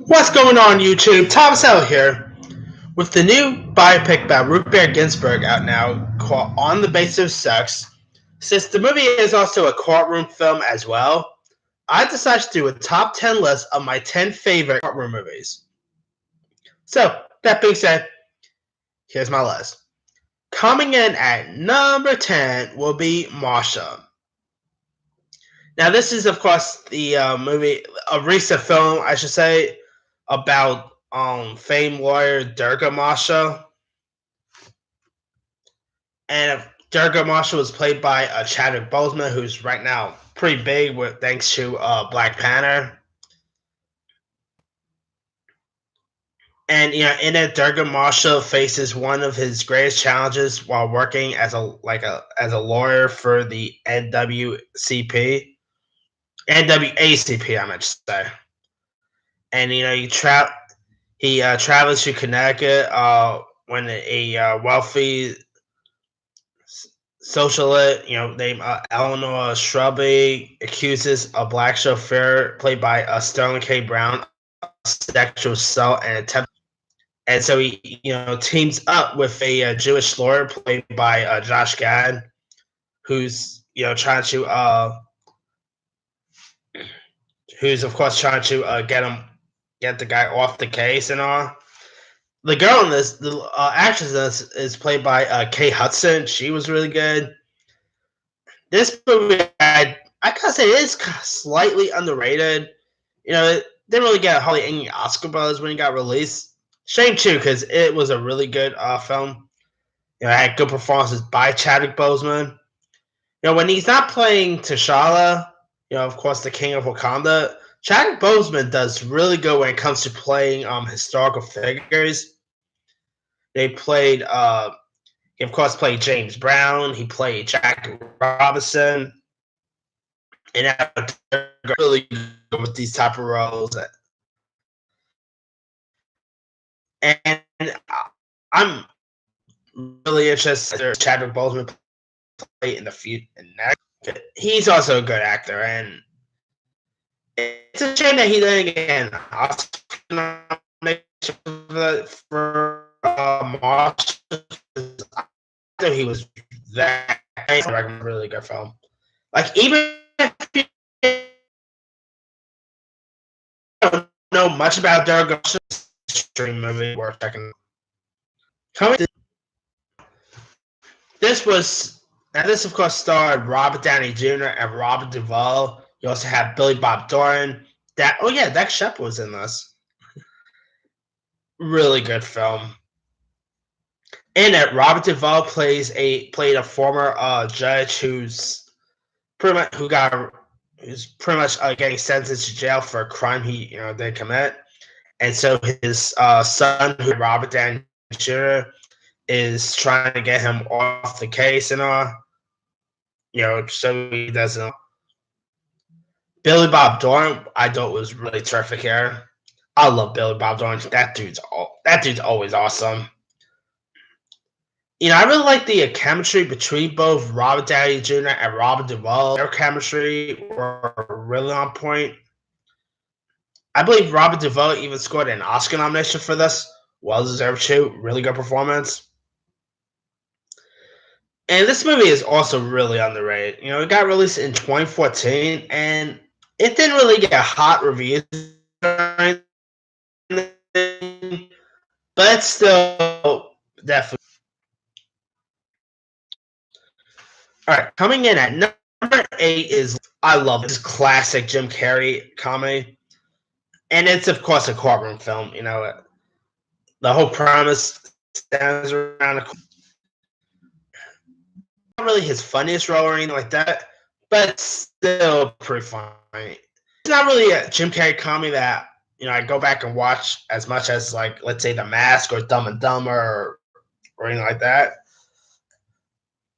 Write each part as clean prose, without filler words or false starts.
What's going on, YouTube? Thomas L here with the new biopic about Ruth Bader Ginsburg out now called On the Basis of Sex. Since the movie is also a courtroom film as well, I decided to do a top 10 list of my 10 favorite courtroom movies. So, that being said, here's my list. Coming in at number 10 will be Marsha. Now, this is, of course, the movie, a recent film, I should say, about famed lawyer Durga Marsha. And Durga Marshall was played by Chadwick Boseman, who's right now pretty big with thanks to Black Panther. And in it, Durga Marshall faces one of his greatest challenges while working as a lawyer for the NWACP, I meant to say. And he travels to Connecticut when a wealthy socialite, named Eleanor Shrubby, accuses a black chauffeur played by Sterling K. Brown of sexual assault and attempt. And so he, teams up with a Jewish lawyer played by Josh Gad, who's trying to, who's of course trying to get the guy off the case and all. The girl in this, the actress in this is played by Kate Hudson. She was really good. This movie, I gotta say, it is slightly underrated. It didn't really get hardly any Oscar buzz when it got released. Shame too, because it was a really good film. It had good performances by Chadwick Boseman. When he's not playing T'Challa, of course, the King of Wakanda, Chadwick Boseman does really good when it comes to playing historical figures. They played, he of course played James Brown. He played Jack Robinson. And they're really good with these type of roles. And I'm really interested in Chadwick Boseman play in the future. He's also a good actor, and it's a shame that he didn't get an Oscar nomination for March. I thought he was that really good film. Like, even if you don't know much about Durga, stream movie worth checking. This of course starred Robert Downey Jr. and Robert Duvall. You also have Billy Bob Thornton. Dax Shepard was in this. Really good film. In it, Robert Duvall played a former judge who's pretty much getting sentenced to jail for a crime he didn't commit, and so his son, who Robert Downey Jr., is trying to get him off the case and all. So he doesn't. Billy Bob Thornton, I thought was really terrific here. I love Billy Bob Thornton. That dude's always awesome. I really like the chemistry between both Robert Downey Jr. and Robert Duvall. Their chemistry were really on point. I believe Robert Duvall even scored an Oscar nomination for this. Well deserved too. Really good performance. And this movie is also really underrated. It got released in 2014, and it didn't really get hot reviews, but it's still definitely. All right, coming in at number 8 is I love this classic Jim Carrey comedy, and it's of course a courtroom film. The whole premise stands around not really his funniest role or anything like that, but it's still pretty funny. It's not really a Jim Carrey comedy that I go back and watch as much as, like, let's say The Mask or Dumb and Dumber or anything like that.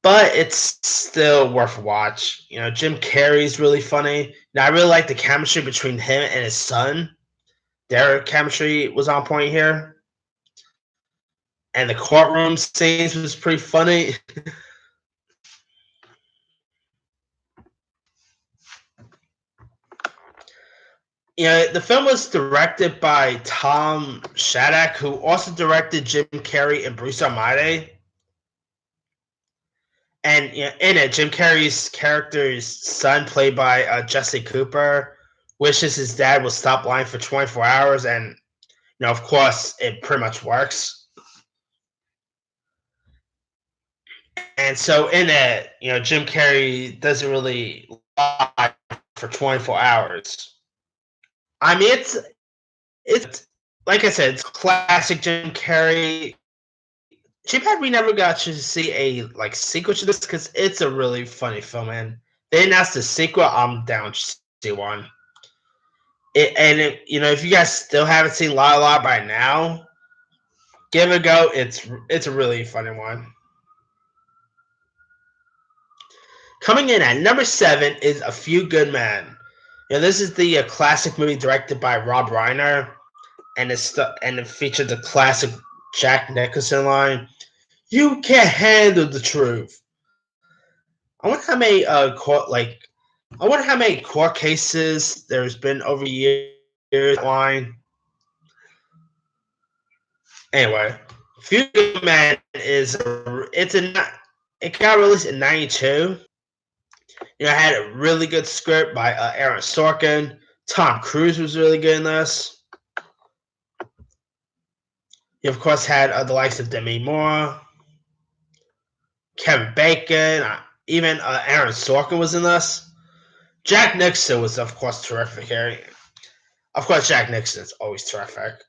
But it's still worth a watch. Jim Carrey's really funny. I really like the chemistry between him and his son. Their chemistry was on point here. And the courtroom scenes was pretty funny. The film was directed by Tom Shattuck, who also directed Jim Carrey and Bruce Almighty. And in it, Jim Carrey's character's son, played by Jesse Cooper, wishes his dad will stop lying for 24 hours, and of course, it pretty much works. And so in it, Jim Carrey doesn't really lie for 24 hours. I mean, it's like I said, it's classic Jim Carrey. Too bad we never got to see a sequel to this because it's a really funny film, and they announced the sequel. I'm down to see one. If you guys still haven't seen La La by now, give it a go. It's a really funny one. Coming in at number 7 is A Few Good Men. This is the classic movie directed by Rob Reiner, and it featured the classic Jack Nicholson line, "You can't handle the truth." I wonder how many court cases there's been over years. Line. Anyway, Few Good Men it got released in '92. It had a really good script by Aaron Sorkin. Tom Cruise was really good in this. You of course had the likes of Demi Moore, Kevin Bacon, even Aaron Sorkin was in this. Jack Nicholson was of course terrific here. Of course, Jack Nicholson is always terrific.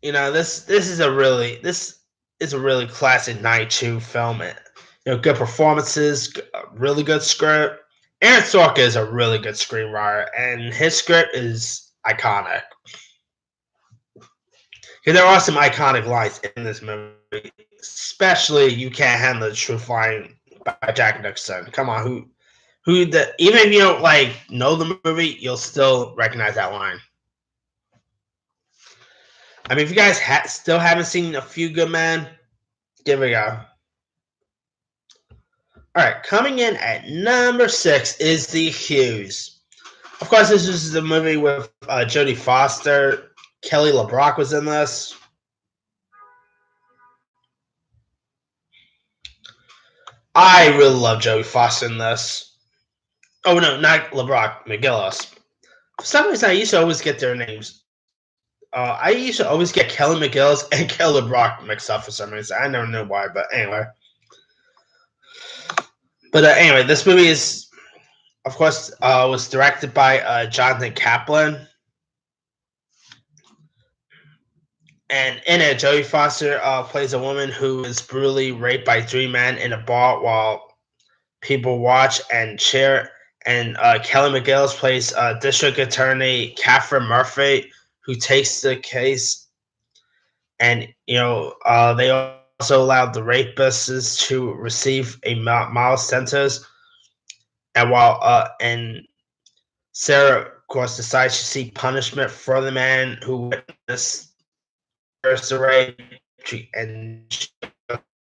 This is a really classic '92 film. Good performances, really good script. Aaron Sorkin is a really good screenwriter, and his script is iconic. There are some iconic lines in this movie, especially "You Can't Handle the Truth" line by Jack Nicholson. Come on, even if you don't know the movie, you'll still recognize that line. I mean, if you guys still haven't seen A Few Good Men, give it a go. All right, coming in at number 6 is The Hughes. Of course, this is the movie with Jodie Foster. Kelly LeBrock was in this. I really love Jodie Foster in this. Oh no, not LeBrock, McGillis. For some reason, I used to always get their names. I used to always get Kelly McGillis and Kelly LeBrock mixed up for some reason. I never knew why, but anyway. Anyway, this movie is, of course, was directed by Jonathan Kaplan. And in it, Jodie Foster plays a woman who is brutally raped by 3 men in a bar while people watch and cheer. And Kelly McGillis plays District Attorney Catherine Murphy, who takes the case. And they also allowed the rapists to receive a mild sentence. And Sarah, of course, decides to seek punishment for the man who witnessed the rape, and she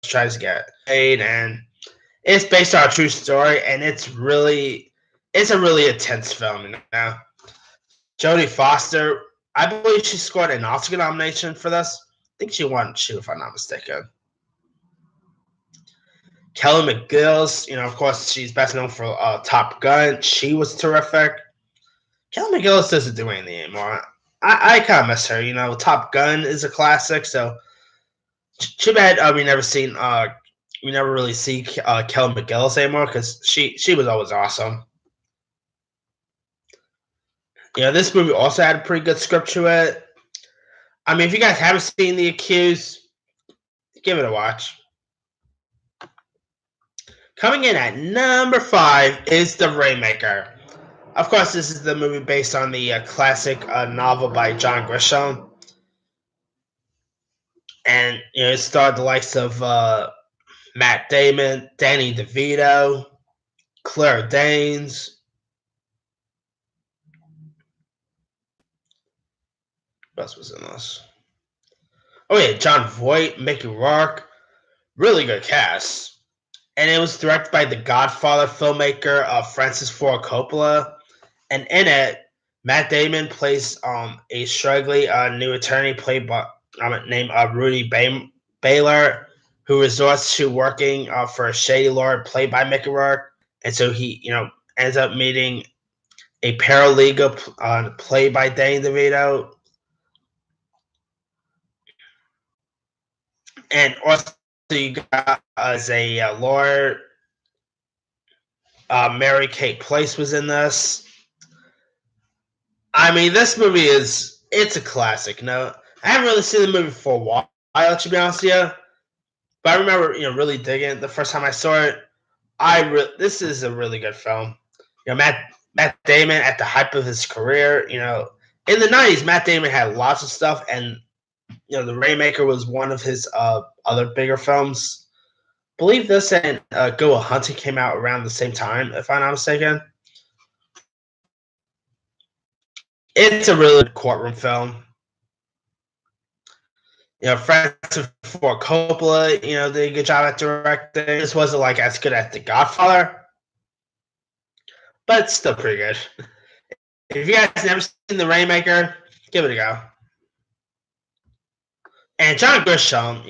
tries to get paid. And it's based on a true story, and it's a really intense film. Jodie Foster, I believe she scored an Oscar nomination for this. I think she won 2, if I'm not mistaken. Kelly McGillis, of course, she's best known for Top Gun. She was terrific. Kelly McGillis doesn't do anything anymore. I kind of miss her. Top Gun is a classic, so too bad we never really see Kelly McGillis anymore because she was always awesome. This movie also had a pretty good script to it. I mean, if you guys haven't seen The Accused, give it a watch. Coming in at number 5 is The Rainmaker. Of course, this is the movie based on the classic novel by John Grisham. And it starred the likes of Matt Damon, Danny DeVito, Claire Danes. What else was in this? Oh yeah, John Voight, Mickey Rourke. Really good cast. and it was directed by the Godfather filmmaker Francis Ford Coppola. And in it, Matt Damon plays a struggling new attorney played by named Rudy Baylor, who resorts to working for a shady lawyer played by Mickey Rourke, and so he ends up meeting a paralegal played by Danny DeVito, and also you got as a lawyer, Mary Kate Place was in this. I mean, this movie it's a classic. No, I haven't really seen the movie for a while, to be honest with you. But I remember, really digging it the first time I saw it. This is a really good film. Matt Damon at the height of his career. In the '90s, Matt Damon had lots of stuff, and The Rainmaker was one of his other bigger films. I believe this and Go a Hunting came out around the same time, if I'm not mistaken. It's a really good courtroom film. Francis Ford Coppola, did a good job at directing. This wasn't like as good as The Godfather, but it's still pretty good. If you guys never seen The Rainmaker, give it a go. And John Grisham,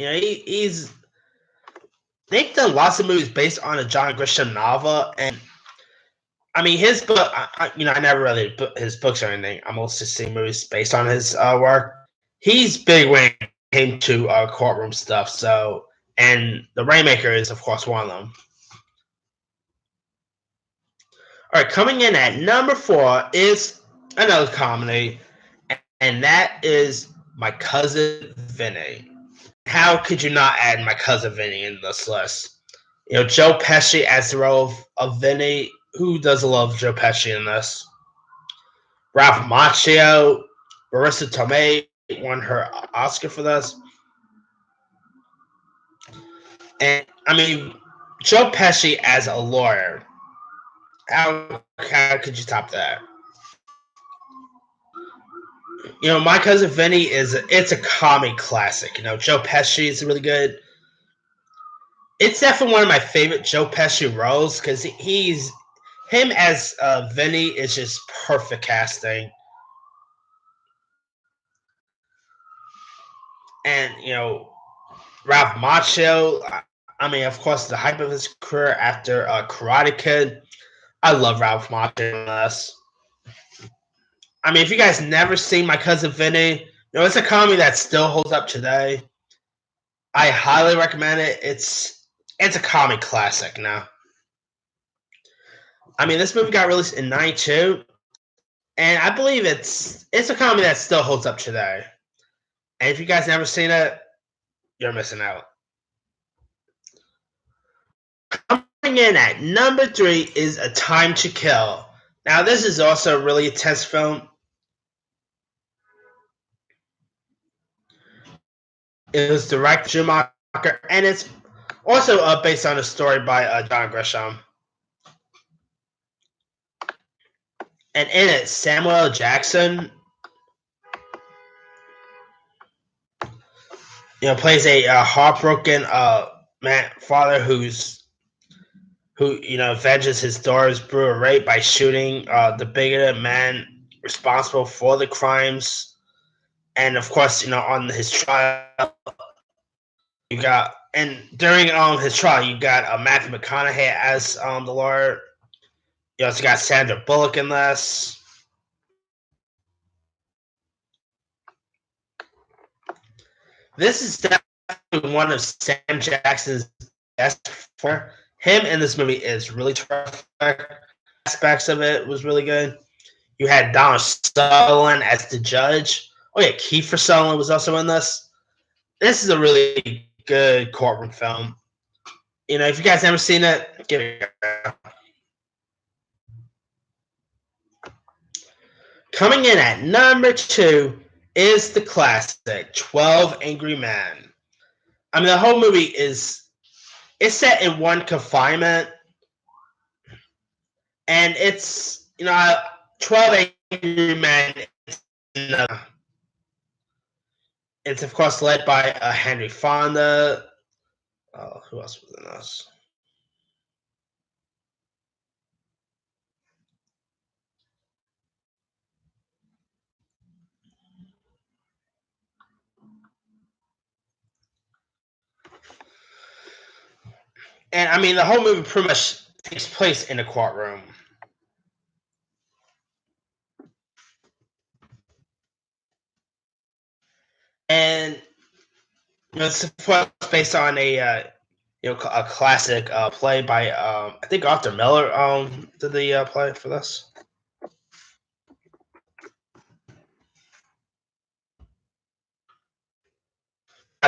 they've done lots of movies based on a John Grisham novel, and I mean his book. I never read his books or anything. I mostly see movies based on his work. He's big when it came to courtroom stuff. So, and The Rainmaker is of course one of them. All right, coming in at number 4 is another comedy, and that is My Cousin Vinny. How could you not add My Cousin Vinny in this list? Joe Pesci as the role of Vinny. Who doesn't love Joe Pesci in this? Ralph Macchio, Marissa Tomei won her Oscar for this. And, I mean, Joe Pesci as a lawyer. How could you top that? My Cousin Vinny it's a comedy classic. Joe Pesci is really good. It's definitely one of my favorite Joe Pesci roles because him as Vinny is just perfect casting. And Ralph Macchio, I mean, of course, the hype of his career after Karate Kid. I love Ralph Macchio in this. I mean, if you guys never seen My Cousin Vinny, it's a comedy that still holds up today. I highly recommend it. It's a comedy classic now. I mean, this movie got released in '92, and I believe it's a comedy that still holds up today. And if you guys never seen it, you're missing out. Coming in at number 3 is A Time to Kill. Now, this is also a really intense film. It was directed by Schumacher, and it's also based on a story by John Grisham. And in it, Samuel L. Jackson, plays a heartbroken father who avenges his daughter's brutal rape by shooting the bigoted man responsible for the crimes. And of course, on his trial, you got, and during his trial, you got Matthew McConaughey as the lawyer. You also got Sandra Bullock in this. This is definitely one of Sam Jackson's best. For him in this movie is really terrific. Aspects of it was really good. You had Donald Sutherland as the judge. Oh yeah, Kiefer Sutherland was also in this. This is a really good courtroom film. If you guys haven't seen it, give it a go. Coming in at number 2 is the classic 12 Angry Men. I mean, the whole movie it's set in one confinement, and it's 12 Angry Men. It's of course led by Henry Fonda. Who else was in this? And I mean, the whole movie pretty much takes place in a courtroom. And it's based on a classic play by I think Arthur Miller did the play for this.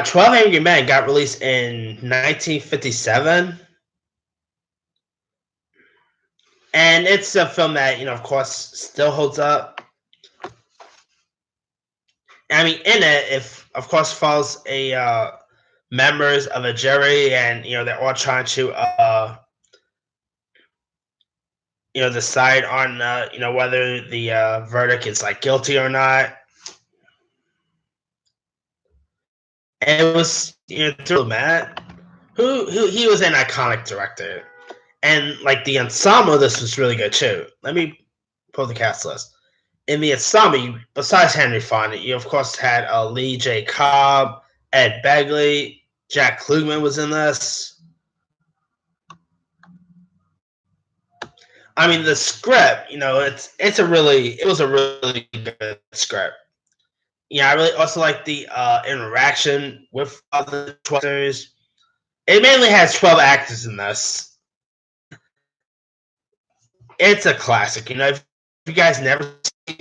12 Angry Men got released in 1957, and it's a film that of course, still holds up. I mean, in it, if of course follows a members of a jury, and they're all trying to decide on whether the verdict is like guilty or not. And it was through Matt, who he was an iconic director, and like the ensemble, this was really good too. Let me pull the cast list. In the ensemble, besides Henry Fonda, you of course had Lee J. Cobb, Ed Begley, Jack Klugman was in this. I mean, the script, it was a really good script. Yeah, I really also like the interaction with other actors. It mainly has 12 actors in this. It's a classic. If you guys never seen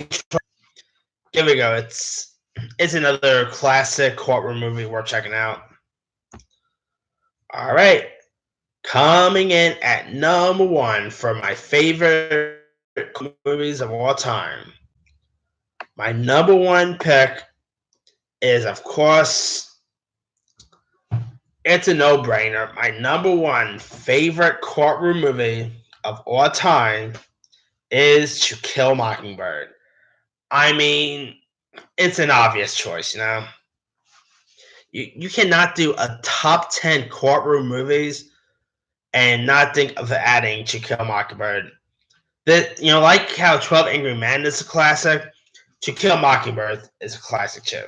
give it a go. It's another classic courtroom movie worth checking out. All right. Coming in at number one for my favorite movies of all time. My number one pick is, of course, it's a no-brainer. My number one favorite courtroom movie of all time is To Kill a Mockingbird. I mean, it's an obvious choice, You cannot do a top 10 courtroom movies and not think of adding To Kill a Mockingbird. That like how 12 Angry Men is a classic, To Kill a Mockingbird is a classic too.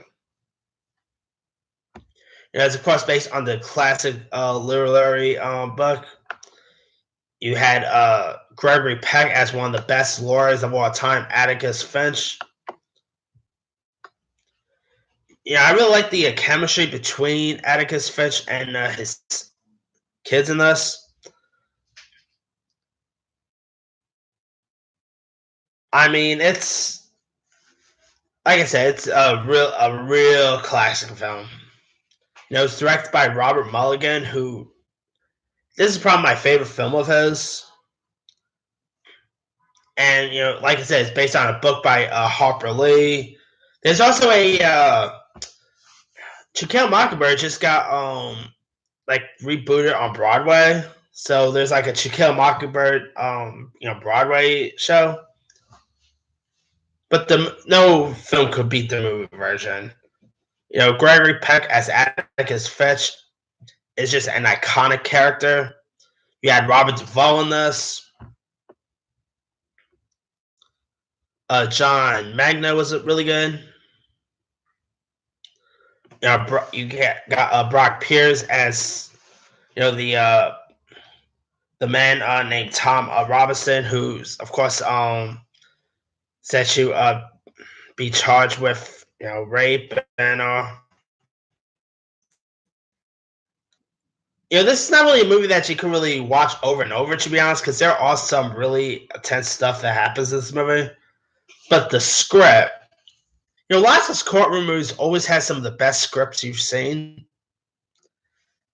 It's of course based on the classic literary book. You had Gregory Peck as one of the best lawyers of all time, Atticus Finch. Yeah, I really like the chemistry between Atticus Finch and his kids in this. I mean, it's like I said, it's a real classic film. It's directed by Robert Mulligan, who this is probably my favorite film of his. And like I said, it's based on a book by Harper Lee. There's also a To Kill a Mockingbird just got like rebooted on Broadway. So there's like a To Kill a Mockingbird Broadway show. But no film could beat the movie version. Gregory Peck as Atticus Finch is just an iconic character. You had Robert Duvall in this. John Magna was really good. You got Brock Pierce as the man named Tom Robinson, who's of course said to be charged with rape and this is not really a movie that you can really watch over and over, to be honest, because there are some really intense stuff that happens in this movie. But the script, lots of courtroom movies always has some of the best scripts you've seen.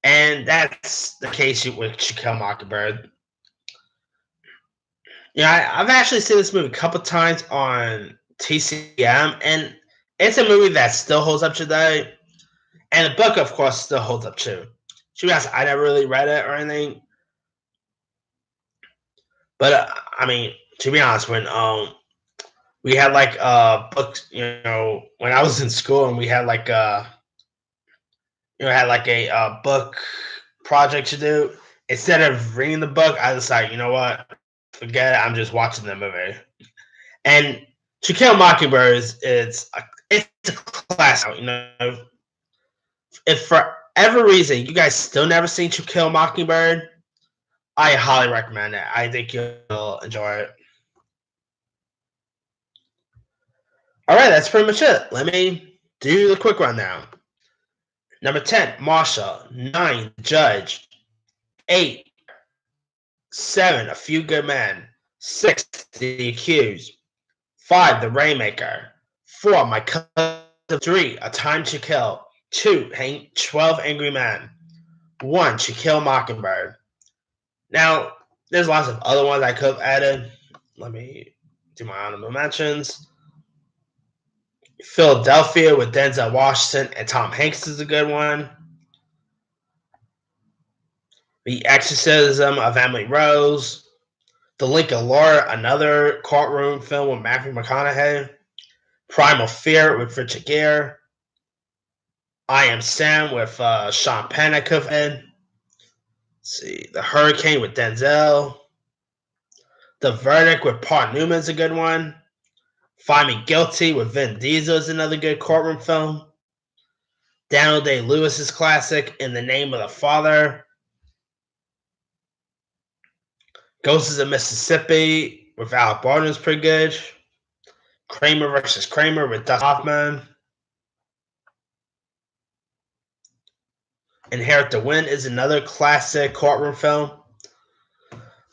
And that's the case with To Kill a Mockingbird. I've actually seen this movie a couple times on TCM, and it's a movie that still holds up today. And the book, of course, still holds up too. To be honest, I never really read it or anything. But I mean, to be honest, when we had like books, when I was in school, and we had like had like a book project to do. Instead of reading the book, I decided, you know what, forget it. I'm just watching the movie. And To Kill a Mockingbird it's a classic. If for every reason you guys still never seen To Kill a Mockingbird, I highly recommend it. I think you'll enjoy it. All right, that's pretty much it. Let me do the quick rundown. Number 10, Marshall. 9, Judge. 8, 7, A Few Good Men. 6, The Accused. 5, The Rainmaker. 4, My Cousin. 3, A Time to Kill. 2, 12 Angry Men. 1, To Kill a Mockingbird. Now, there's lots of other ones I could have added. Let me do my honorable mentions. Philadelphia with Denzel Washington and Tom Hanks is a good one. The Exorcism of Emily Rose. The Lincoln Lawyer, another courtroom film with Matthew McConaughey. Primal Fear with Richard Gere. I Am Sam with Sean Penn I could have added. Let's see. The Hurricane with Denzel. The Verdict with Paul Newman's a good one. Find Me Guilty with Vin Diesel is another good courtroom film. Daniel Day-Lewis's classic, In the Name of the Father. Ghosts of Mississippi with Alec Baldwin is pretty good. Kramer versus Kramer with Dustin Hoffman. Inherit the Wind is another classic courtroom film.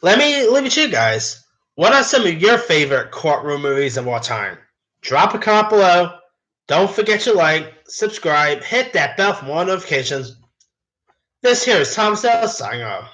Let me leave it to you guys. What are some of your favorite courtroom movies of all time? Drop a comment below. Don't forget to like, subscribe, hit that bell for more notifications. This here is Tom Sales signing off.